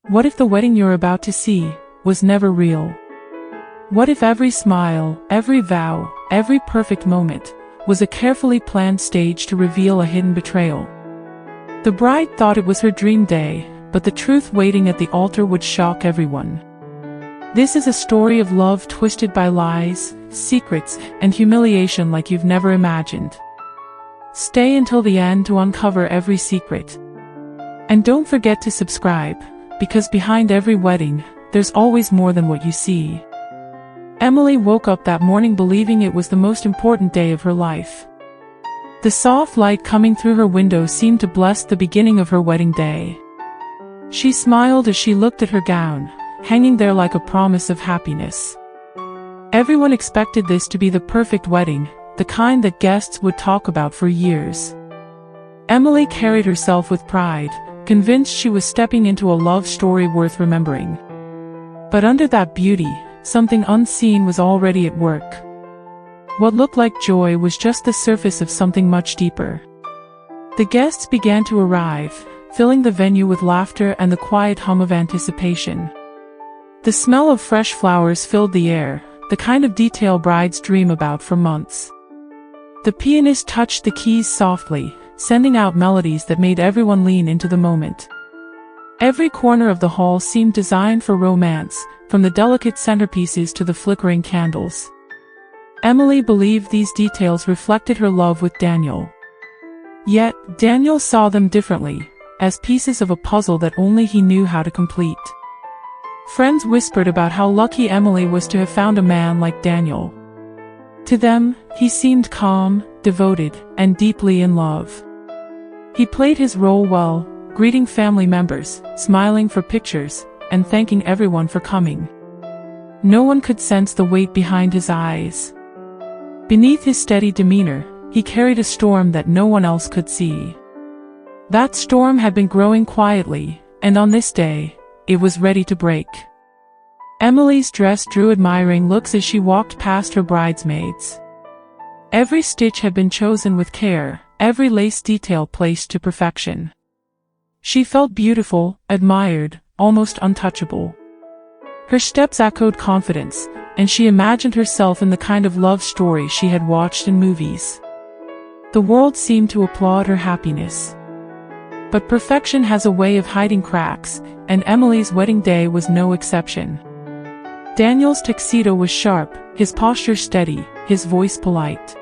What if the wedding you're about to see was never real? What if every smile, every vow, every perfect moment was a carefully planned stage to reveal a hidden betrayal? The bride thought it was her dream day, but the truth waiting at the altar would shock everyone. This is a story of love twisted by lies, secrets, and humiliation like you've never imagined. Stay until the end to uncover every secret. And don't forget to subscribe, because behind every wedding, there's always more than what you see. Emily woke up that morning believing it was the most important day of her life. The soft light coming through her window seemed to bless the beginning of her wedding day. She smiled as she looked at her gown, hanging there like a promise of happiness. Everyone expected this to be the perfect wedding, the kind that guests would talk about for years. Emily carried herself with pride, convinced she was stepping into a love story worth remembering. But under that beauty, something unseen was already at work. What looked like joy was just the surface of something much deeper. The guests began to arrive, filling the venue with laughter and the quiet hum of anticipation. The smell of fresh flowers filled the air, the kind of detail brides dream about for months. The pianist touched the keys softly, sending out melodies that made everyone lean into the moment. Every corner of the hall seemed designed for romance, from the delicate centerpieces to the flickering candles. Emily believed these details reflected her love with Daniel. Yet, Daniel saw them differently, as pieces of a puzzle that only he knew how to complete. Friends whispered about how lucky Emily was to have found a man like Daniel. To them, he seemed calm, devoted, and deeply in love. He played his role well, greeting family members, smiling for pictures, and thanking everyone for coming. No one could sense the weight behind his eyes. Beneath his steady demeanor, he carried a storm that no one else could see. That storm had been growing quietly, and on this day, it was ready to break. Emily's dress drew admiring looks as she walked past her bridesmaids. Every stitch had been chosen with care, every lace detail placed to perfection. She felt beautiful, admired, almost untouchable. Her steps echoed confidence, and she imagined herself in the kind of love story she had watched in movies. The world seemed to applaud her happiness. But perfection has a way of hiding cracks, and Emily's wedding day was no exception. Daniel's tuxedo was sharp, his posture steady, his voice polite.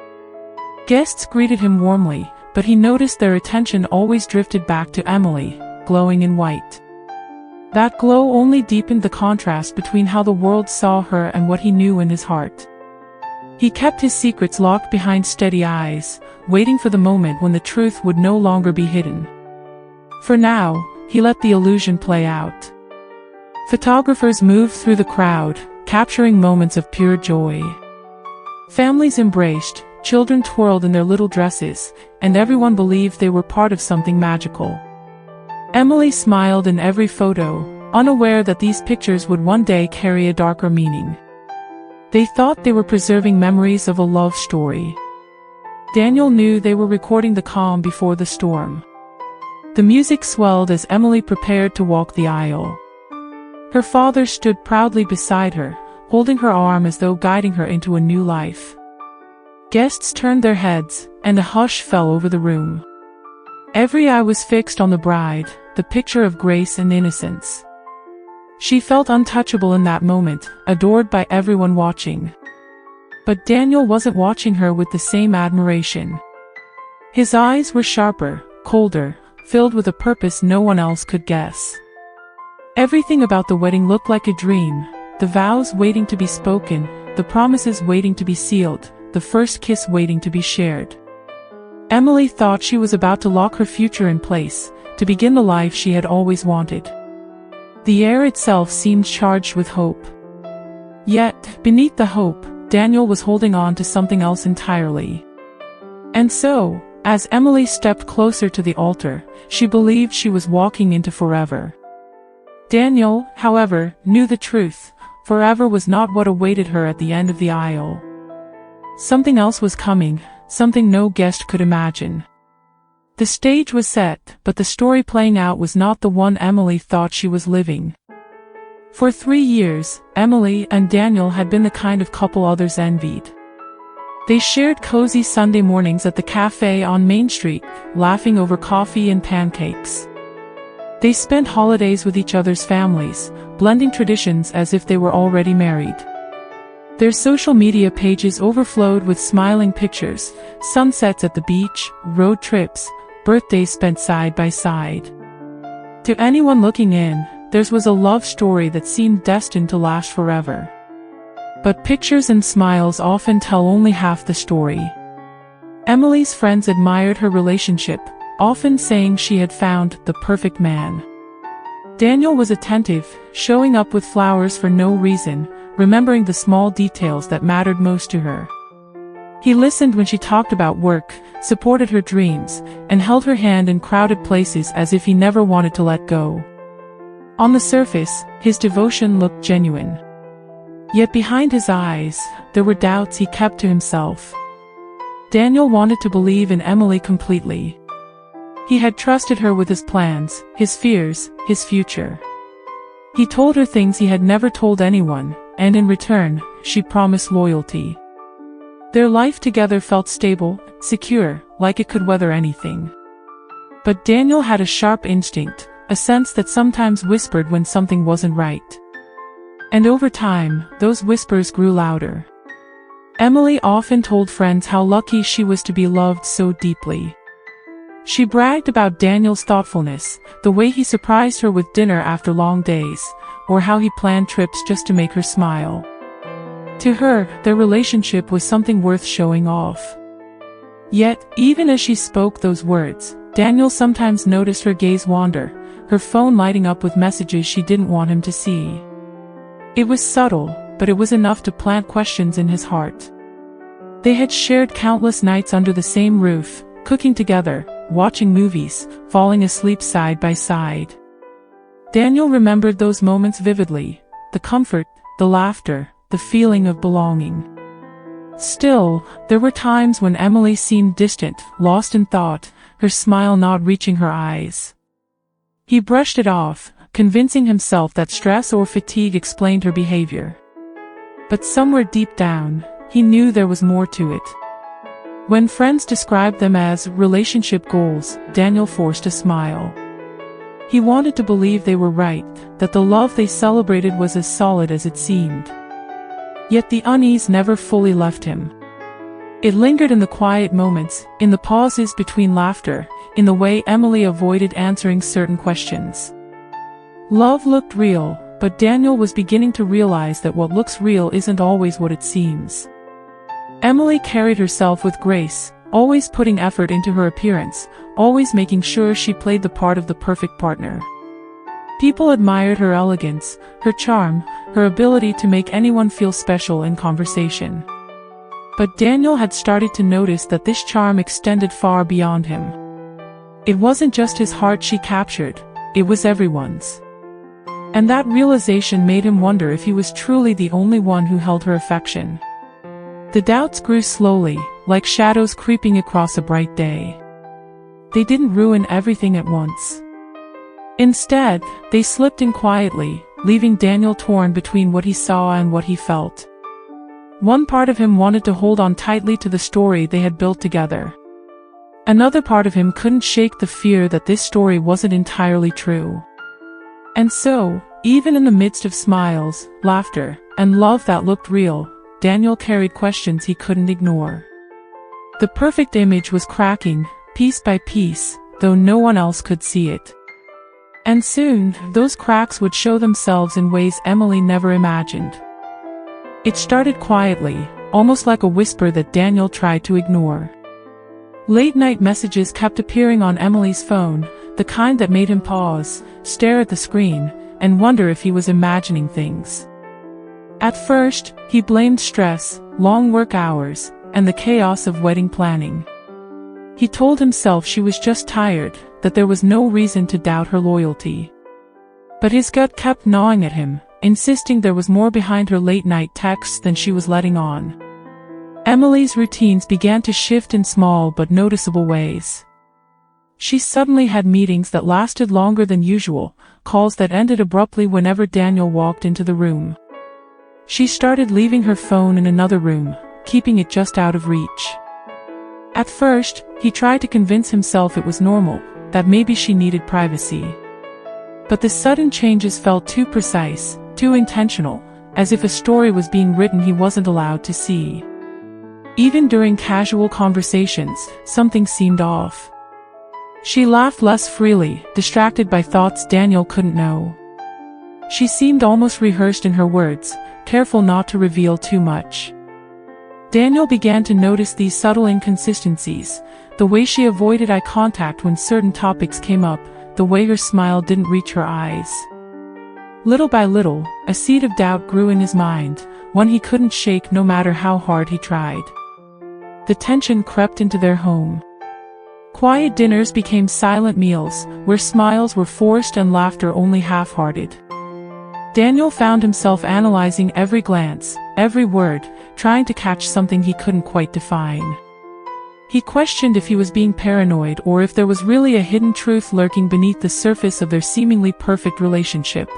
Guests greeted him warmly, but he noticed their attention always drifted back to Emily, glowing in white. That glow only deepened the contrast between how the world saw her and what he knew in his heart. He kept his secrets locked behind steady eyes, waiting for the moment when the truth would no longer be hidden. For now, he let the illusion play out. Photographers moved through the crowd, capturing moments of pure joy. Families embraced, children twirled in their little dresses, and everyone believed they were part of something magical. Emily smiled in every photo, unaware that these pictures would one day carry a darker meaning. They thought they were preserving memories of a love story. Daniel knew they were recording the calm before the storm. The music swelled as Emily prepared to walk the aisle. Her father stood proudly beside her, holding her arm as though guiding her into a new life. Guests turned their heads, and a hush fell over the room. Every eye was fixed on the bride, the picture of grace and innocence. She felt untouchable in that moment, adored by everyone watching. But Daniel wasn't watching her with the same admiration. His eyes were sharper, colder, filled with a purpose no one else could guess. Everything about the wedding looked like a dream, the vows waiting to be spoken, the promises waiting to be sealed, the first kiss waiting to be shared. Emily thought she was about to lock her future in place, to begin the life she had always wanted. The air itself seemed charged with hope. Yet, beneath the hope, Daniel was holding on to something else entirely. And so, as Emily stepped closer to the altar, she believed she was walking into forever. Daniel, however, knew the truth. Forever was not what awaited her at the end of the aisle. Something else was coming, something no guest could imagine. The stage was set, but the story playing out was not the one Emily thought she was living. For 3 years, Emily and Daniel had been the kind of couple others envied. They shared cozy Sunday mornings at the cafe on Main Street, laughing over coffee and pancakes. They spent holidays with each other's families, blending traditions as if they were already married. Their social media pages overflowed with smiling pictures, sunsets at the beach, road trips, birthdays spent side by side. To anyone looking in, theirs was a love story that seemed destined to last forever. But pictures and smiles often tell only half the story. Emily's friends admired her relationship, often saying she had found the perfect man. Daniel was attentive, showing up with flowers for no reason, remembering the small details that mattered most to her. He listened when she talked about work, supported her dreams, and held her hand in crowded places as if he never wanted to let go. On the surface, his devotion looked genuine. Yet behind his eyes, there were doubts he kept to himself. Daniel wanted to believe in Emily completely. He had trusted her with his plans, his fears, his future. He told her things he had never told anyone, and in return, she promised loyalty. Their life together felt stable, secure, like it could weather anything. But Daniel had a sharp instinct, a sense that sometimes whispered when something wasn't right. And over time, those whispers grew louder. Emily often told friends how lucky she was to be loved so deeply. She bragged about Daniel's thoughtfulness, the way he surprised her with dinner after long days, or how he planned trips just to make her smile. To her, their relationship was something worth showing off. Yet, even as she spoke those words, Daniel sometimes noticed her gaze wander, her phone lighting up with messages she didn't want him to see. It was subtle, but it was enough to plant questions in his heart. They had shared countless nights under the same roof, cooking together, watching movies, falling asleep side by side. Daniel remembered those moments vividly, the comfort, the laughter, the feeling of belonging. Still, there were times when Emily seemed distant, lost in thought, her smile not reaching her eyes. He brushed it off, convincing himself that stress or fatigue explained her behavior. But somewhere deep down, he knew there was more to it. When friends described them as relationship goals, Daniel forced a smile. He wanted to believe they were right, that the love they celebrated was as solid as it seemed. Yet the unease never fully left him. It lingered in the quiet moments, in the pauses between laughter, in the way Emily avoided answering certain questions. Love looked real, but Daniel was beginning to realize that what looks real isn't always what it seems. Emily carried herself with grace, always putting effort into her appearance, always making sure she played the part of the perfect partner. People admired her elegance, her charm, her ability to make anyone feel special in conversation. But Daniel had started to notice that this charm extended far beyond him. It wasn't just his heart she captured, it was everyone's. And that realization made him wonder if he was truly the only one who held her affection. The doubts grew slowly, like shadows creeping across a bright day. They didn't ruin everything at once. Instead, they slipped in quietly, leaving Daniel torn between what he saw and what he felt. One part of him wanted to hold on tightly to the story they had built together. Another part of him couldn't shake the fear that this story wasn't entirely true. And so, even in the midst of smiles, laughter, and love that looked real, Daniel carried questions he couldn't ignore. The perfect image was cracking, piece by piece, though no one else could see it. And soon, those cracks would show themselves in ways Emily never imagined. It started quietly, almost like a whisper that Daniel tried to ignore. Late-night messages kept appearing on Emily's phone, the kind that made him pause, stare at the screen, and wonder if he was imagining things. At first, he blamed stress, long work hours, and the chaos of wedding planning. He told himself she was just tired, that there was no reason to doubt her loyalty. But his gut kept gnawing at him, insisting there was more behind her late-night texts than she was letting on. Emily's routines began to shift in small but noticeable ways. She suddenly had meetings that lasted longer than usual, calls that ended abruptly whenever Daniel walked into the room. She started leaving her phone in another room, keeping it just out of reach. At first, he tried to convince himself it was normal, that maybe she needed privacy. But the sudden changes felt too precise, too intentional, as if a story was being written he wasn't allowed to see. Even during casual conversations, something seemed off. She laughed less freely, distracted by thoughts Daniel couldn't know. She seemed almost rehearsed in her words, careful not to reveal too much. Daniel began to notice these subtle inconsistencies, the way she avoided eye contact when certain topics came up, the way her smile didn't reach her eyes. Little by little, a seed of doubt grew in his mind, one he couldn't shake no matter how hard he tried. The tension crept into their home. Quiet dinners became silent meals, where smiles were forced and laughter only half-hearted. Daniel found himself analyzing every glance, every word, trying to catch something he couldn't quite define. He questioned if he was being paranoid or if there was really a hidden truth lurking beneath the surface of their seemingly perfect relationship.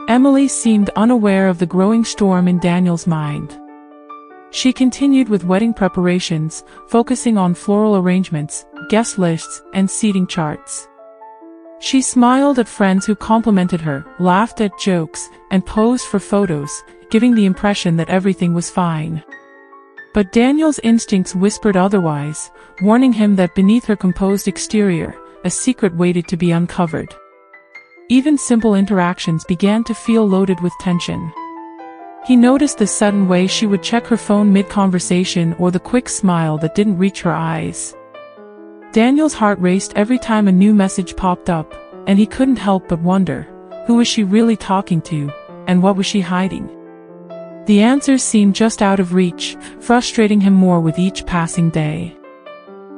Emily seemed unaware of the growing storm in Daniel's mind. She continued with wedding preparations, focusing on floral arrangements, guest lists, and seating charts. She smiled at friends who complimented her, laughed at jokes, and posed for photos, giving the impression that everything was fine. But Daniel's instincts whispered otherwise, warning him that beneath her composed exterior, a secret waited to be uncovered. Even simple interactions began to feel loaded with tension. He noticed the sudden way she would check her phone mid-conversation or the quick smile that didn't reach her eyes. Daniel's heart raced every time a new message popped up, and he couldn't help but wonder, who was she really talking to, and what was she hiding? The answers seemed just out of reach, frustrating him more with each passing day.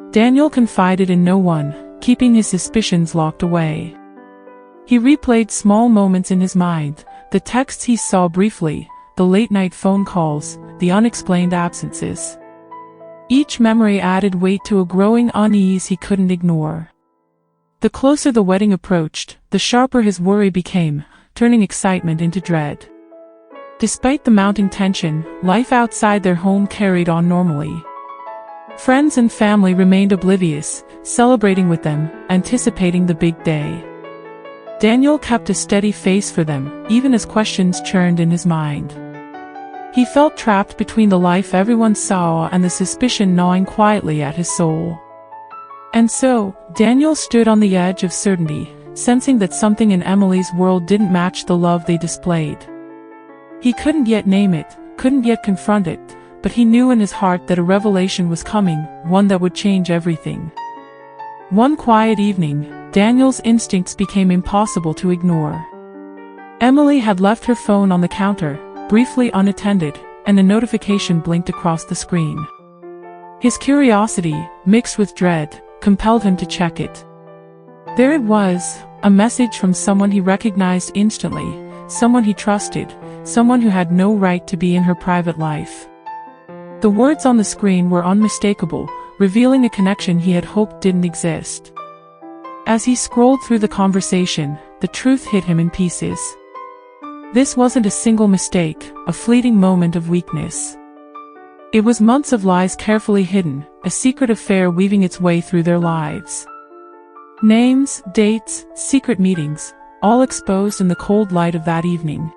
Daniel confided in no one, keeping his suspicions locked away. He replayed small moments in his mind, the texts he saw briefly, the late-night phone calls, the unexplained absences. Each memory added weight to a growing unease he couldn't ignore. The closer the wedding approached, the sharper his worry became, turning excitement into dread. Despite the mounting tension, life outside their home carried on normally. Friends and family remained oblivious, celebrating with them, anticipating the big day. Daniel kept a steady face for them, even as questions churned in his mind. He felt trapped between the life everyone saw and the suspicion gnawing quietly at his soul. And so, Daniel stood on the edge of certainty, sensing that something in Emily's world didn't match the love they displayed. He couldn't yet name it, couldn't yet confront it, but he knew in his heart that a revelation was coming, one that would change everything. One quiet evening, Daniel's instincts became impossible to ignore. Emily had left her phone on the counter, briefly unattended, and a notification blinked across the screen. His curiosity, mixed with dread, compelled him to check it. There it was, a message from someone he recognized instantly, someone he trusted, someone who had no right to be in her private life. The words on the screen were unmistakable, revealing a connection he had hoped didn't exist. As he scrolled through the conversation, the truth hit him in pieces. This wasn't a single mistake, a fleeting moment of weakness. It was months of lies carefully hidden, a secret affair weaving its way through their lives. Names, dates, secret meetings, all exposed in the cold light of that evening.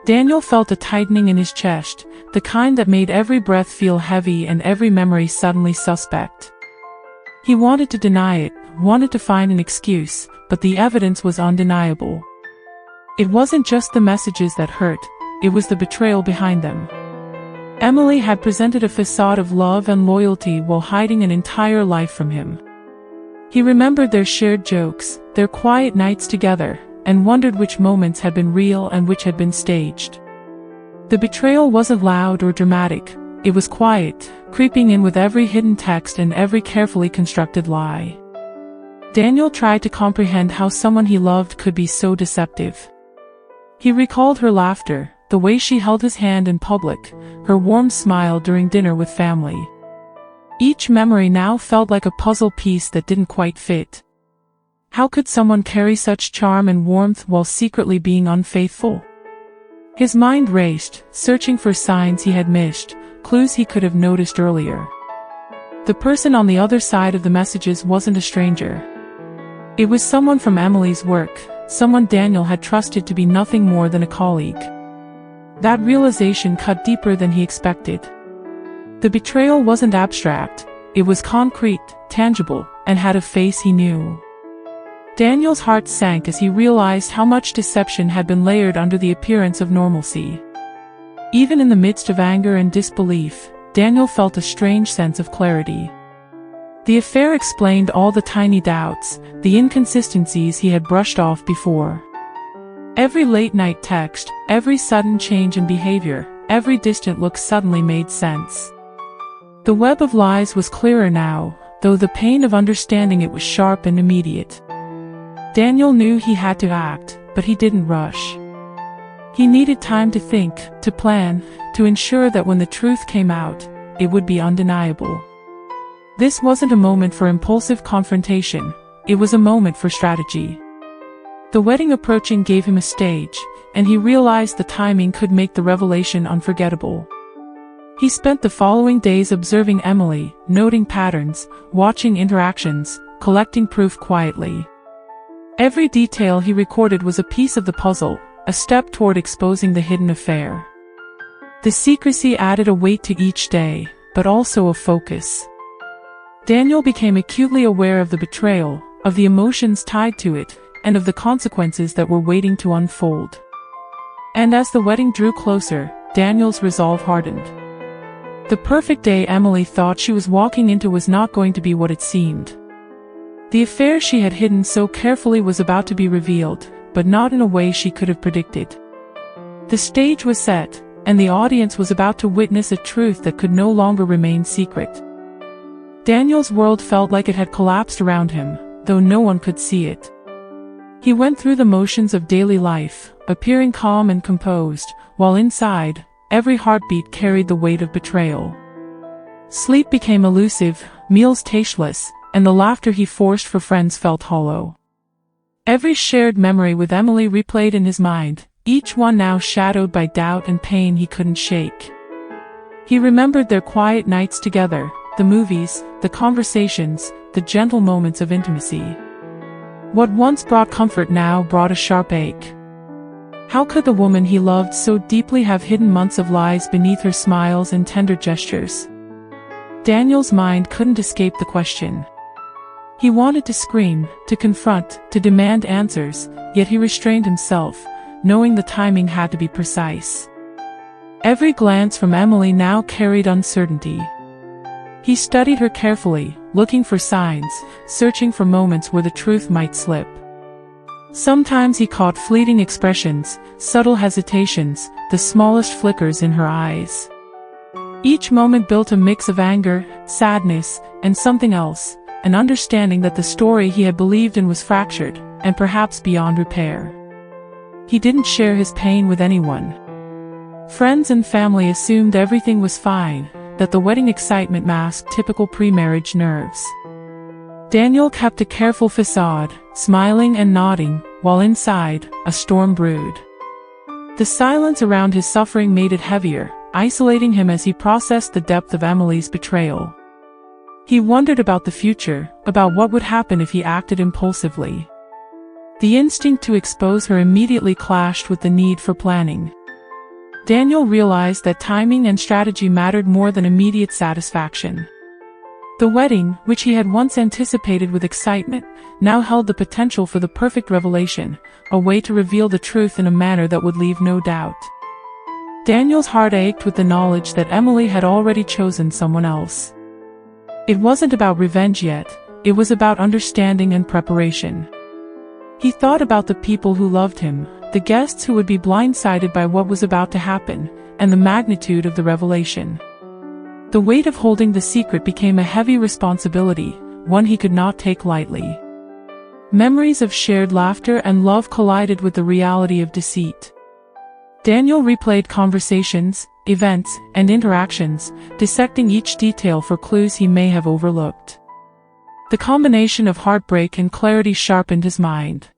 Daniel felt a tightening in his chest, the kind that made every breath feel heavy and every memory suddenly suspect. He wanted to deny it, wanted to find an excuse, but the evidence was undeniable. It wasn't just the messages that hurt, it was the betrayal behind them. Emily had presented a facade of love and loyalty while hiding an entire life from him. He remembered their shared jokes, their quiet nights together, and wondered which moments had been real and which had been staged. The betrayal wasn't loud or dramatic, it was quiet, creeping in with every hidden text and every carefully constructed lie. Daniel tried to comprehend how someone he loved could be so deceptive. He recalled her laughter, the way she held his hand in public, her warm smile during dinner with family. Each memory now felt like a puzzle piece that didn't quite fit. How could someone carry such charm and warmth while secretly being unfaithful? His mind raced, searching for signs he had missed, clues he could have noticed earlier. The person on the other side of the messages wasn't a stranger. It was someone from Emily's work, someone Daniel had trusted to be nothing more than a colleague. That realization cut deeper than he expected. The betrayal wasn't abstract, it was concrete, tangible, and had a face he knew. Daniel's heart sank as he realized how much deception had been layered under the appearance of normalcy. Even in the midst of anger and disbelief, Daniel felt a strange sense of clarity. The affair explained all the tiny doubts, the inconsistencies he had brushed off before. Every late-night text, every sudden change in behavior, every distant look suddenly made sense. The web of lies was clearer now, though the pain of understanding it was sharp and immediate. Daniel knew he had to act, but he didn't rush. He needed time to think, to plan, to ensure that when the truth came out, it would be undeniable. This wasn't a moment for impulsive confrontation, it was a moment for strategy. The wedding approaching gave him a stage, and he realized the timing could make the revelation unforgettable. He spent the following days observing Emily, noting patterns, watching interactions, collecting proof quietly. Every detail he recorded was a piece of the puzzle, a step toward exposing the hidden affair. The secrecy added a weight to each day, but also a focus. Daniel became acutely aware of the betrayal, of the emotions tied to it, and of the consequences that were waiting to unfold. And as the wedding drew closer, Daniel's resolve hardened. The perfect day Emily thought she was walking into was not going to be what it seemed. The affair she had hidden so carefully was about to be revealed, but not in a way she could have predicted. The stage was set, and the audience was about to witness a truth that could no longer remain secret. Daniel's world felt like it had collapsed around him, though no one could see it. He went through the motions of daily life, appearing calm and composed, while inside, every heartbeat carried the weight of betrayal. Sleep became elusive, meals tasteless, and the laughter he forced for friends felt hollow. Every shared memory with Emily replayed in his mind, each one now shadowed by doubt and pain he couldn't shake. He remembered their quiet nights together, the movies, the conversations, the gentle moments of intimacy. What once brought comfort now brought a sharp ache. How could the woman he loved so deeply have hidden months of lies beneath her smiles and tender gestures? Daniel's mind couldn't escape the question. He wanted to scream, to confront, to demand answers, yet he restrained himself, knowing the timing had to be precise. Every glance from Emily now carried uncertainty. He studied her carefully, looking for signs, searching for moments where the truth might slip. Sometimes he caught fleeting expressions, subtle hesitations, the smallest flickers in her eyes. Each moment built a mix of anger, sadness, and something else, an understanding that the story he had believed in was fractured, and perhaps beyond repair. He didn't share his pain with anyone. Friends and family assumed everything was fine, that the wedding excitement masked typical pre-marriage nerves. Daniel kept a careful facade, smiling and nodding, while inside, a storm brewed. The silence around his suffering made it heavier, isolating him as he processed the depth of Emily's betrayal. He wondered about the future, about what would happen if he acted impulsively. The instinct to expose her immediately clashed with the need for planning. Daniel realized that timing and strategy mattered more than immediate satisfaction. The wedding, which he had once anticipated with excitement, now held the potential for the perfect revelation, a way to reveal the truth in a manner that would leave no doubt. Daniel's heart ached with the knowledge that Emily had already chosen someone else. It wasn't about revenge yet, it was about understanding and preparation. He thought about the people who loved him, the guests who would be blindsided by what was about to happen, and the magnitude of the revelation. The weight of holding the secret became a heavy responsibility, one he could not take lightly. Memories of shared laughter and love collided with the reality of deceit. Daniel replayed conversations, events, and interactions, dissecting each detail for clues he may have overlooked. The combination of heartbreak and clarity sharpened his mind.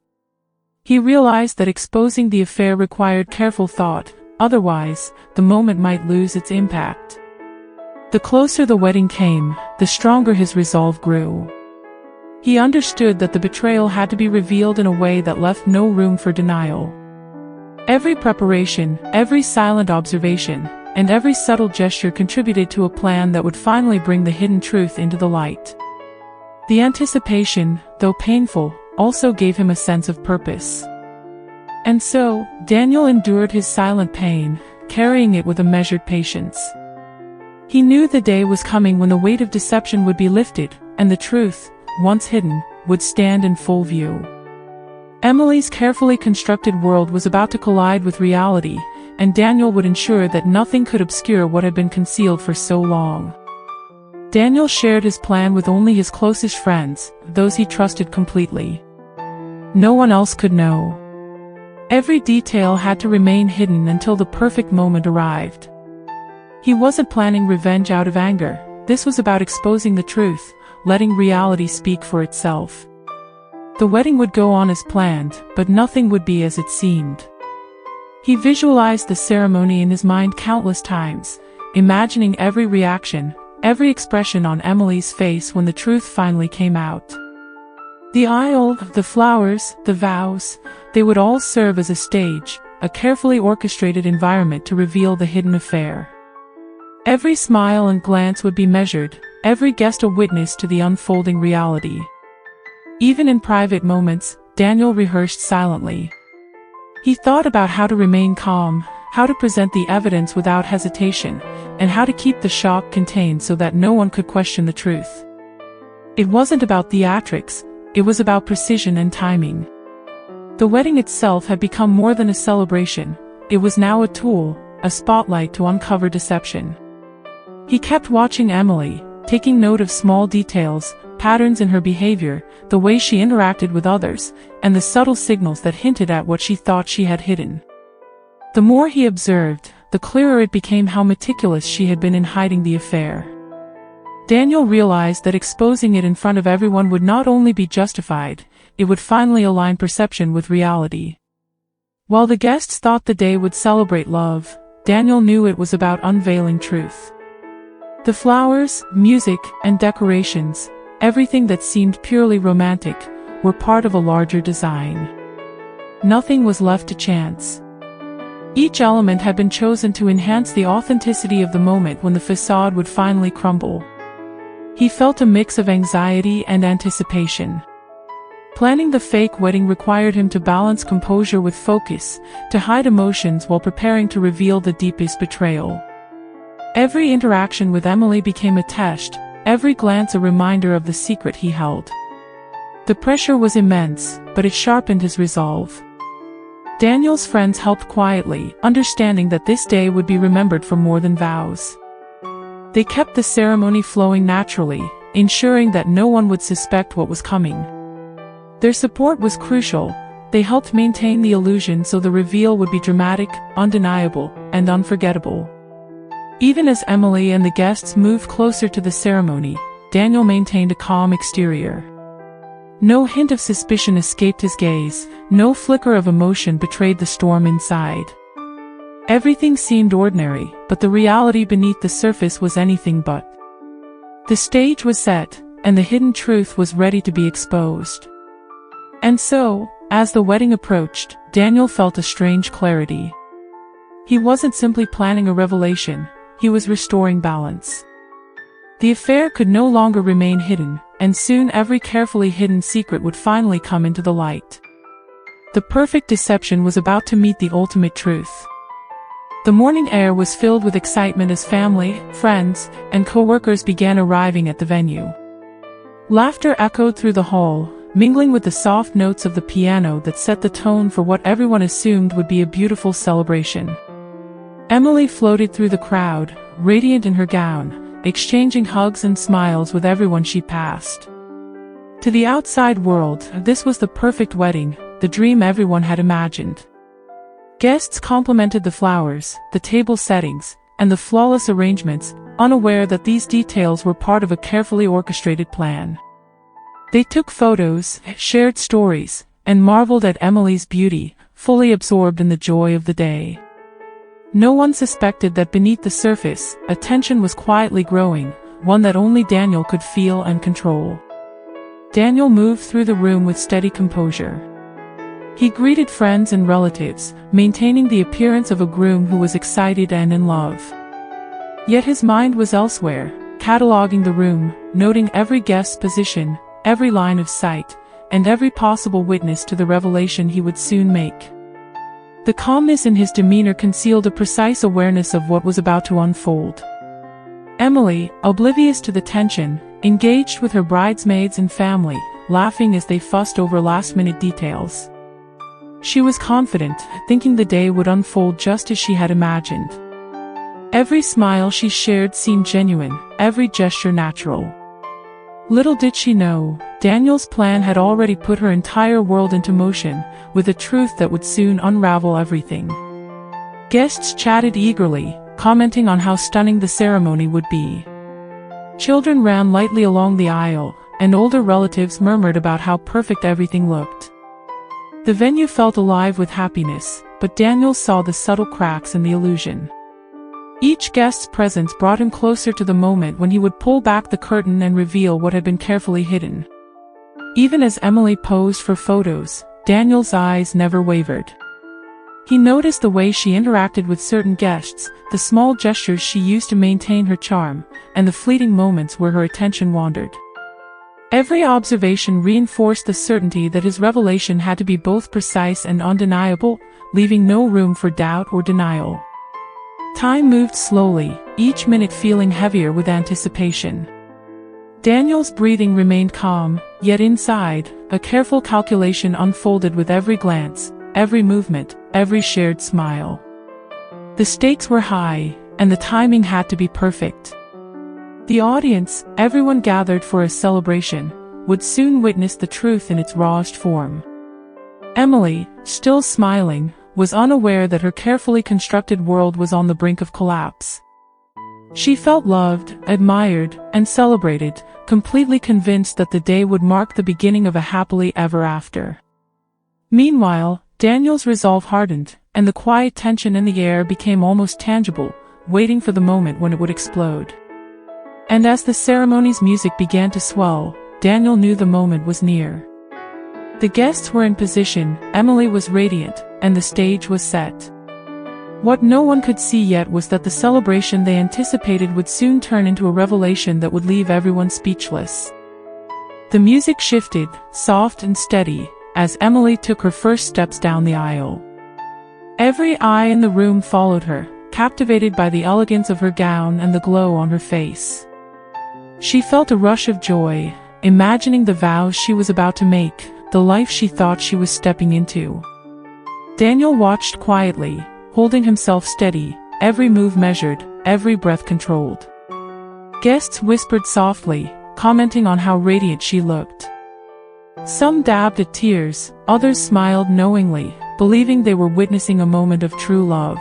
He realized that exposing the affair required careful thought, otherwise, the moment might lose its impact. The closer the wedding came, the stronger his resolve grew. He understood that the betrayal had to be revealed in a way that left no room for denial. Every preparation, every silent observation, and every subtle gesture contributed to a plan that would finally bring the hidden truth into the light. The anticipation, though painful, also gave him a sense of purpose. And so, Daniel endured his silent pain, carrying it with a measured patience. He knew the day was coming when the weight of deception would be lifted, and the truth, once hidden, would stand in full view. Emily's carefully constructed world was about to collide with reality, and Daniel would ensure that nothing could obscure what had been concealed for so long. Daniel shared his plan with only his closest friends, those he trusted completely. No one else could know. Every detail had to remain hidden until the perfect moment arrived. He wasn't planning revenge out of anger. This was about exposing the truth, letting reality speak for itself. The wedding would go on as planned, but nothing would be as it seemed. He visualized the ceremony in his mind countless times, imagining every reaction, every expression on Emily's face when the truth finally came out. The aisle, the flowers, the vows, they would all serve as a stage, a carefully orchestrated environment to reveal the hidden affair. Every smile and glance would be measured, every guest a witness to the unfolding reality. Even in private moments, Daniel rehearsed silently. He thought about how to remain calm, how to present the evidence without hesitation, and how to keep the shock contained so that no one could question the truth. It wasn't about theatrics, it was about precision and timing. The wedding itself had become more than a celebration, it was now a tool, a spotlight to uncover deception. He kept watching Emily, taking note of small details, patterns in her behavior, the way she interacted with others, and the subtle signals that hinted at what she thought she had hidden. The more he observed, the clearer it became how meticulous she had been in hiding the affair. Daniel realized that exposing it in front of everyone would not only be justified, it would finally align perception with reality. While the guests thought the day would celebrate love, Daniel knew it was about unveiling truth. The flowers, music, and decorations, everything that seemed purely romantic, were part of a larger design. Nothing was left to chance. Each element had been chosen to enhance the authenticity of the moment when the facade would finally crumble. He felt a mix of anxiety and anticipation. Planning the fake wedding required him to balance composure with focus, to hide emotions while preparing to reveal the deepest betrayal. Every interaction with Emily became a test, every glance a reminder of the secret he held. The pressure was immense, but it sharpened his resolve. Daniel's friends helped quietly, understanding that this day would be remembered for more than vows. They kept the ceremony flowing naturally, ensuring that no one would suspect what was coming. Their support was crucial. They helped maintain the illusion so the reveal would be dramatic, undeniable, and unforgettable. Even as Emily and the guests moved closer to the ceremony, Daniel maintained a calm exterior. No hint of suspicion escaped his gaze, no flicker of emotion betrayed the storm inside. Everything seemed ordinary, but the reality beneath the surface was anything but. The stage was set, and the hidden truth was ready to be exposed. And so, as the wedding approached, Daniel felt a strange clarity. He wasn't simply planning a revelation, he was restoring balance. The affair could no longer remain hidden, and soon every carefully hidden secret would finally come into the light. The perfect deception was about to meet the ultimate truth. The morning air was filled with excitement as family, friends, and co-workers began arriving at the venue. Laughter echoed through the hall, mingling with the soft notes of the piano that set the tone for what everyone assumed would be a beautiful celebration. Emily floated through the crowd, radiant in her gown, exchanging hugs and smiles with everyone she passed. To the outside world, this was the perfect wedding, the dream everyone had imagined. Guests complimented the flowers, the table settings, and the flawless arrangements, unaware that these details were part of a carefully orchestrated plan. They took photos, shared stories, and marveled at Emily's beauty, fully absorbed in the joy of the day. No one suspected that beneath the surface, a tension was quietly growing, one that only Daniel could feel and control. Daniel moved through the room with steady composure. He greeted friends and relatives, maintaining the appearance of a groom who was excited and in love. Yet his mind was elsewhere, cataloging the room, noting every guest's position, every line of sight, and every possible witness to the revelation he would soon make. The calmness in his demeanor concealed a precise awareness of what was about to unfold. Emily, oblivious to the tension, engaged with her bridesmaids and family, laughing as they fussed over last-minute details. She was confident, thinking the day would unfold just as she had imagined. Every smile she shared seemed genuine, every gesture natural. Little did she know, Daniel's plan had already put her entire world into motion, with a truth that would soon unravel everything. Guests chatted eagerly, commenting on how stunning the ceremony would be. Children ran lightly along the aisle, and older relatives murmured about how perfect everything looked. The venue felt alive with happiness, but Daniel saw the subtle cracks in the illusion. Each guest's presence brought him closer to the moment when he would pull back the curtain and reveal what had been carefully hidden. Even as Emily posed for photos, Daniel's eyes never wavered. He noticed the way she interacted with certain guests, the small gestures she used to maintain her charm, and the fleeting moments where her attention wandered. Every observation reinforced the certainty that his revelation had to be both precise and undeniable, leaving no room for doubt or denial. Time moved slowly, each minute feeling heavier with anticipation. Daniel's breathing remained calm, yet inside, a careful calculation unfolded with every glance, every movement, every shared smile. The stakes were high, and the timing had to be perfect. The audience, everyone gathered for a celebration, would soon witness the truth in its rawest form. Emily, still smiling, was unaware that her carefully constructed world was on the brink of collapse. She felt loved, admired, and celebrated, completely convinced that the day would mark the beginning of a happily ever after. Meanwhile, Daniel's resolve hardened, and the quiet tension in the air became almost tangible, waiting for the moment when it would explode. And as the ceremony's music began to swell, Daniel knew the moment was near. The guests were in position, Emily was radiant, and the stage was set. What no one could see yet was that the celebration they anticipated would soon turn into a revelation that would leave everyone speechless. The music shifted, soft and steady, as Emily took her first steps down the aisle. Every eye in the room followed her, captivated by the elegance of her gown and the glow on her face. She felt a rush of joy, imagining the vows she was about to make, the life she thought she was stepping into. Daniel watched quietly, holding himself steady, every move measured, every breath controlled. Guests whispered softly, commenting on how radiant she looked. Some dabbed at tears, others smiled knowingly, believing they were witnessing a moment of true love.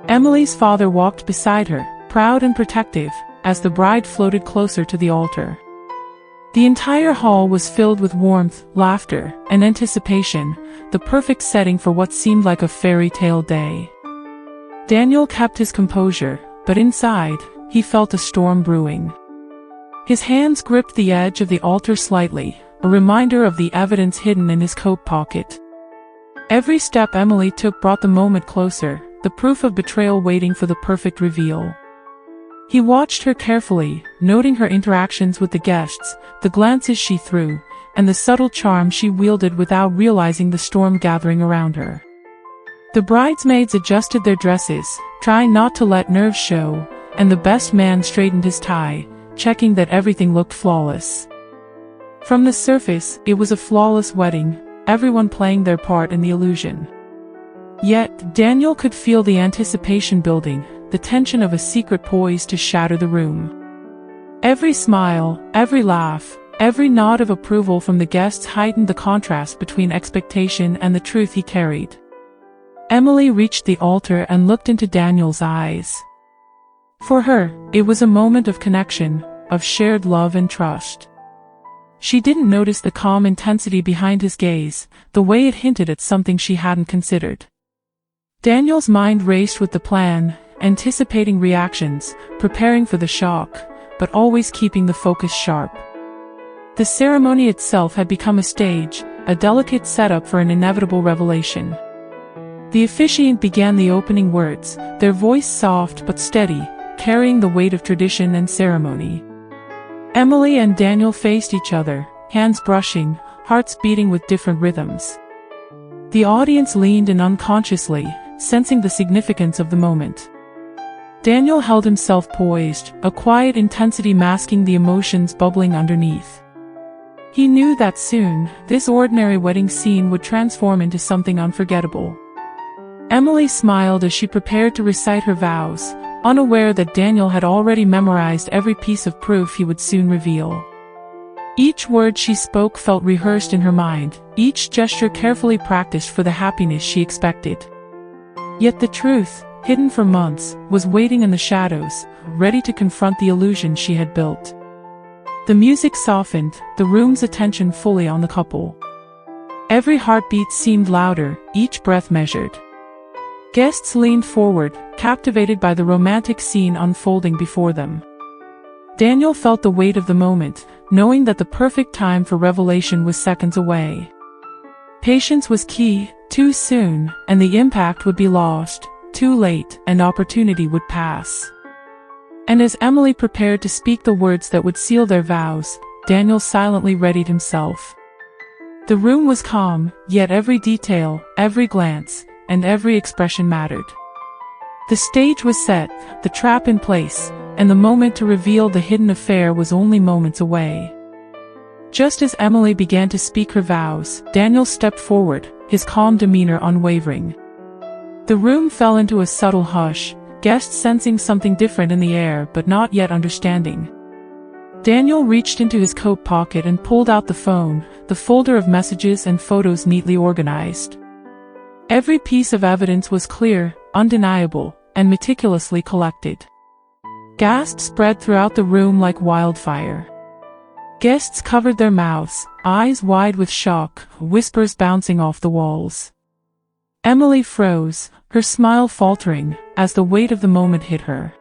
Emily's father walked beside her, proud and protective, as the bride floated closer to the altar. The entire hall was filled with warmth, laughter, and anticipation, the perfect setting for what seemed like a fairy tale day. Daniel kept his composure, but inside, he felt a storm brewing. His hands gripped the edge of the altar slightly, a reminder of the evidence hidden in his coat pocket. Every step Emily took brought the moment closer, the proof of betrayal waiting for the perfect reveal. He watched her carefully, noting her interactions with the guests, the glances she threw, and the subtle charm she wielded without realizing the storm gathering around her. The bridesmaids adjusted their dresses, trying not to let nerves show, and the best man straightened his tie, checking that everything looked flawless. From the surface, it was a flawless wedding, everyone playing their part in the illusion. Yet, Daniel could feel the anticipation building, the tension of a secret poised to shatter the room. Every smile, every laugh, every nod of approval from the guests heightened the contrast between expectation and the truth he carried. Emily reached the altar and looked into Daniel's eyes. For her, it was a moment of connection, of shared love and trust. She didn't notice the calm intensity behind his gaze, the way it hinted at something she hadn't considered. Daniel's mind raced with the plan, anticipating reactions, preparing for the shock, but always keeping the focus sharp. The ceremony itself had become a stage, a delicate setup for an inevitable revelation. The officiant began the opening words, their voice soft but steady, carrying the weight of tradition and ceremony. Emily and Daniel faced each other, hands brushing, hearts beating with different rhythms. The audience leaned in unconsciously, sensing the significance of the moment. Daniel held himself poised, a quiet intensity masking the emotions bubbling underneath. He knew that soon, this ordinary wedding scene would transform into something unforgettable. Emily smiled as she prepared to recite her vows, unaware that Daniel had already memorized every piece of proof he would soon reveal. Each word she spoke felt rehearsed in her mind, each gesture carefully practiced for the happiness she expected. Yet the truth, hidden for months, was waiting in the shadows, ready to confront the illusion she had built. The music softened, the room's attention fully on the couple. Every heartbeat seemed louder, each breath measured. Guests leaned forward, captivated by the romantic scene unfolding before them. Daniel felt the weight of the moment, knowing that the perfect time for revelation was seconds away. Patience was key, too soon, and the impact would be lost, too late, and opportunity would pass. And as Emily prepared to speak the words that would seal their vows, Daniel silently readied himself. The room was calm, yet every detail, every glance, and every expression mattered. The stage was set, the trap in place, and the moment to reveal the hidden affair was only moments away. Just as Emily began to speak her vows, Daniel stepped forward, his calm demeanor unwavering. The room fell into a subtle hush, guests sensing something different in the air but not yet understanding. Daniel reached into his coat pocket and pulled out the phone, the folder of messages and photos neatly organized. Every piece of evidence was clear, undeniable, and meticulously collected. Gasps spread throughout the room like wildfire. Guests covered their mouths, eyes wide with shock, whispers bouncing off the walls. Emily froze, her smile faltering, as the weight of the moment hit her.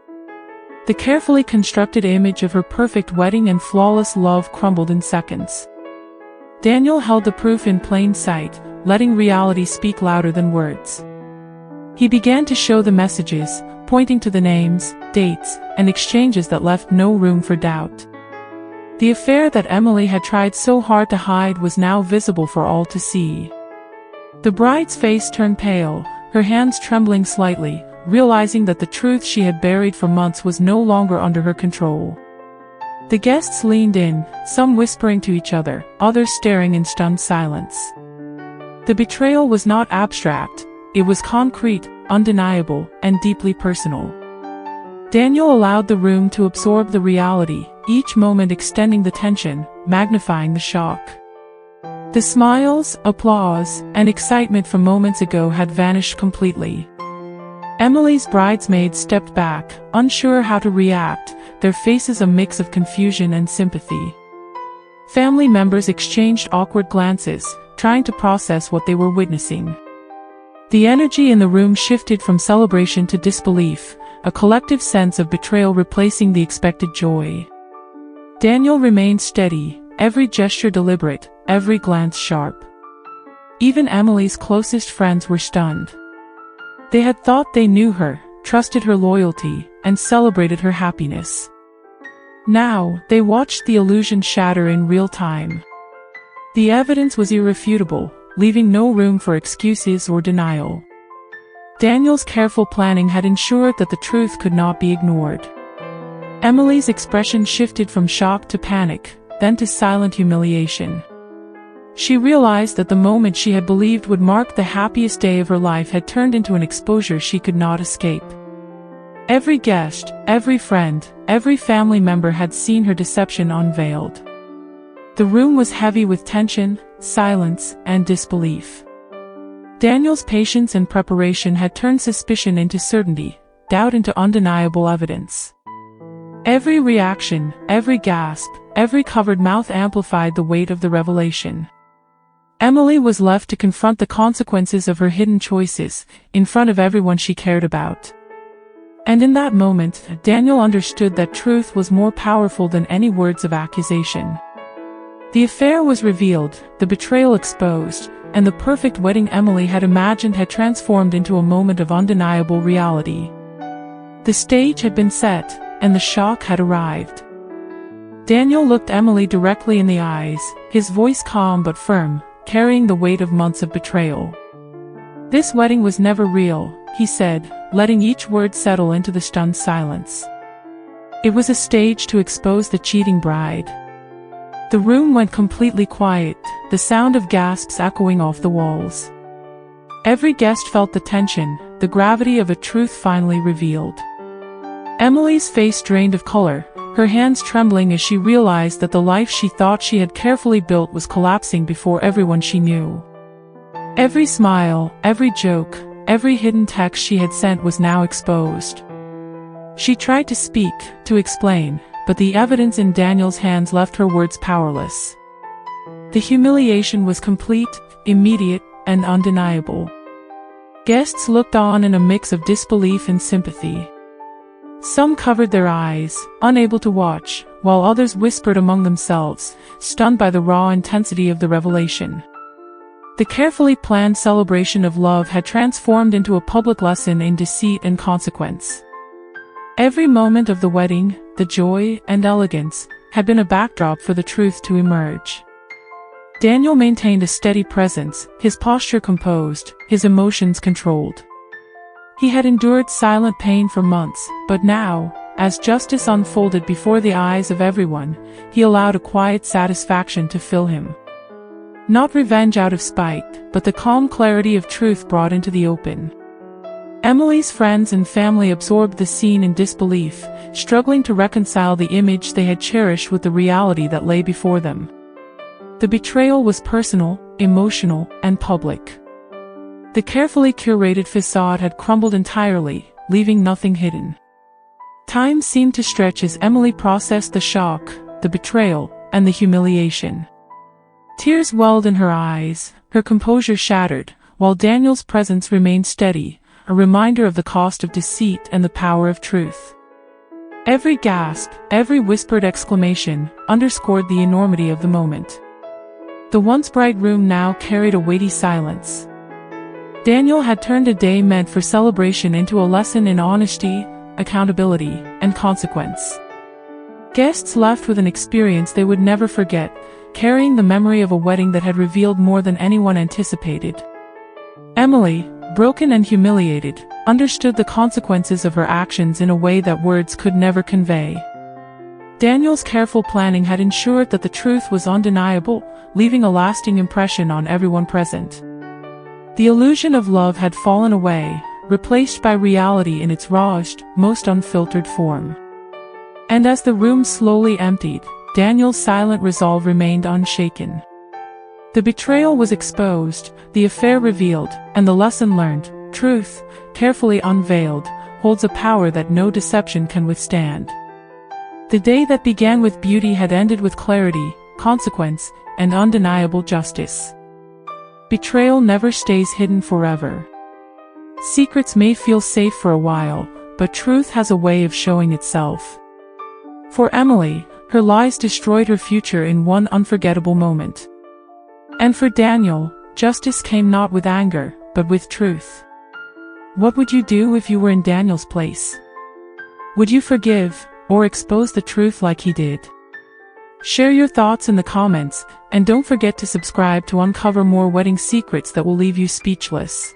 The carefully constructed image of her perfect wedding and flawless love crumbled in seconds. Daniel held the proof in plain sight, letting reality speak louder than words. He began to show the messages, pointing to the names, dates, and exchanges that left no room for doubt. The affair that Emily had tried so hard to hide was now visible for all to see. The bride's face turned pale, her hands trembling slightly, realizing that the truth she had buried for months was no longer under her control. The guests leaned in, some whispering to each other, others staring in stunned silence. The betrayal was not abstract, it was concrete, undeniable, and deeply personal. Daniel allowed the room to absorb the reality, each moment extending the tension, magnifying the shock. The smiles, applause, and excitement from moments ago had vanished completely. Emily's bridesmaids stepped back, unsure how to react, their faces a mix of confusion and sympathy. Family members exchanged awkward glances, trying to process what they were witnessing. The energy in the room shifted from celebration to disbelief, a collective sense of betrayal replacing the expected joy. Daniel remained steady, every gesture deliberate, every glance sharp. Even Emily's closest friends were stunned. They had thought they knew her, trusted her loyalty, and celebrated her happiness. Now, they watched the illusion shatter in real time. The evidence was irrefutable, leaving no room for excuses or denial. Daniel's careful planning had ensured that the truth could not be ignored. Emily's expression shifted from shock to panic, then to silent humiliation. She realized that the moment she had believed would mark the happiest day of her life had turned into an exposure she could not escape. Every guest, every friend, every family member had seen her deception unveiled. The room was heavy with tension, silence, and disbelief. Daniel's patience and preparation had turned suspicion into certainty, doubt into undeniable evidence. Every reaction, every gasp, every covered mouth amplified the weight of the revelation. Emily was left to confront the consequences of her hidden choices, in front of everyone she cared about. And in that moment, Daniel understood that truth was more powerful than any words of accusation. The affair was revealed, the betrayal exposed, and the perfect wedding Emily had imagined had transformed into a moment of undeniable reality. The stage had been set, and the shock had arrived. Daniel looked Emily directly in the eyes, his voice calm but firm, carrying the weight of months of betrayal. "This wedding was never real," he said, letting each word settle into the stunned silence. "It was a stage to expose the cheating bride." The room went completely quiet, the sound of gasps echoing off the walls. Every guest felt the tension, the gravity of a truth finally revealed. Emily's face drained of color, her hands trembling as she realized that the life she thought she had carefully built was collapsing before everyone she knew. Every smile, every joke, every hidden text she had sent was now exposed. She tried to speak, to explain, but the evidence in Daniel's hands left her words powerless. The humiliation was complete, immediate, and undeniable. Guests looked on in a mix of disbelief and sympathy. Some covered their eyes, unable to watch, while others whispered among themselves, stunned by the raw intensity of the revelation. The carefully planned celebration of love had transformed into a public lesson in deceit and consequence. Every moment of the wedding, the joy and elegance, had been a backdrop for the truth to emerge. Daniel maintained a steady presence, his posture composed, his emotions controlled. He had endured silent pain for months, but now, as justice unfolded before the eyes of everyone, he allowed a quiet satisfaction to fill him. Not revenge out of spite, but the calm clarity of truth brought into the open. Emily's friends and family absorbed the scene in disbelief, struggling to reconcile the image they had cherished with the reality that lay before them. The betrayal was personal, emotional, and public. The carefully curated facade had crumbled entirely, leaving nothing hidden. Time seemed to stretch as Emily processed the shock, the betrayal, and the humiliation. Tears welled in her eyes, her composure shattered, while Daniel's presence remained steady, a reminder of the cost of deceit and the power of truth. Every gasp, every whispered exclamation, underscored the enormity of the moment. The once bright room now carried a weighty silence. Daniel had turned a day meant for celebration into a lesson in honesty, accountability, and consequence. Guests left with an experience they would never forget, carrying the memory of a wedding that had revealed more than anyone anticipated. Emily, broken and humiliated, understood the consequences of her actions in a way that words could never convey. Daniel's careful planning had ensured that the truth was undeniable, leaving a lasting impression on everyone present. The illusion of love had fallen away, replaced by reality in its rawest, most unfiltered form. And as the room slowly emptied, Daniel's silent resolve remained unshaken. The betrayal was exposed, the affair revealed, and the lesson learned. Truth, carefully unveiled, holds a power that no deception can withstand. The day that began with beauty had ended with clarity, consequence, and undeniable justice. Betrayal never stays hidden forever. Secrets may feel safe for a while, but truth has a way of showing itself. For Emily, her lies destroyed her future in one unforgettable moment. And for Daniel, justice came not with anger, but with truth. What would you do if you were in Daniel's place? Would you forgive, or expose the truth like he did? Share your thoughts in the comments, and don't forget to subscribe to uncover more wedding secrets that will leave you speechless.